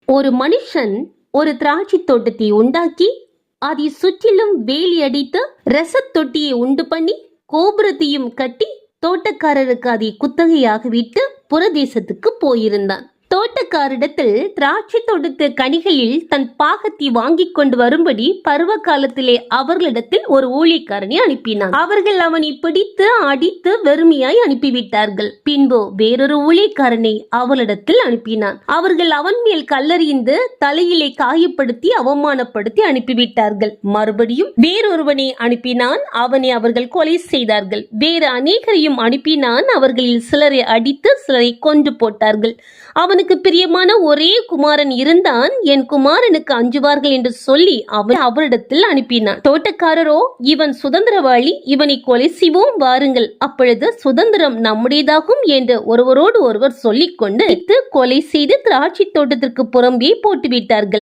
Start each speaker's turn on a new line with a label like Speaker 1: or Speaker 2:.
Speaker 1: ஒரு மனுஷன் ஒரு திராட்சை தோட்டத்தை உண்டாக்கி அதை சுற்றிலும் வேலி அடித்து ரசத் தொட்டியை உண்டு பண்ணி கோபுரத்தையும் கட்டி தோட்டக்காரருக்கு அதை குத்தகையாக விட்டு புறதேசத்துக்கு போயிருந்தான். தோட்டக்காரிடத்தில் திராட்சை தோட்டத்து கனிகளில் தன் பாகத்தை வாங்கி கொண்டு வரும்படி பருவ காலத்திலே அவர்களிடத்தில் ஒரு ஊழியக்காரனை அனுப்பினான். அவர்கள் அவனை பிடித்து அடித்து வெறுமையாய் அனுப்பிவிட்டார்கள். பின்பு வேறொரு ஊழியக்காரனை அவளிடத்தில் அனுப்பினான். அவர்கள் அவன் மேல் கல்லறிந்து தலையிலே காயப்படுத்தி அவமானப்படுத்தி அனுப்பிவிட்டார்கள். மறுபடியும் வேறொருவனை அனுப்பினான். அவனை அவர்கள் கொலை செய்தார்கள். வேறு அநேகரையும் அனுப்பினான். அவர்களில் சிலரை அடித்து சிலரை கொன்று போட்டார்கள். அவனுக்கு பிரியமான ஒரே குமாரன் இருந்தான். என் குமாரனுக்கு அஞ்சுவார்கள் என்று சொல்லி அவரிடத்தில் அனுப்பினான். தோட்டக்காரரோ, இவன் சுதந்திரவாளி, இவனை கொலை செய்வோம், வாருங்கள், அப்பொழுது சுதந்திரம் நம்முடையதாகும் என்று ஒருவரோடு ஒருவர் சொல்லிக் கொண்டு கொலை செய்து திராட்சை தோட்டத்திற்கு புறம்பே போட்டுவிட்டார்கள்.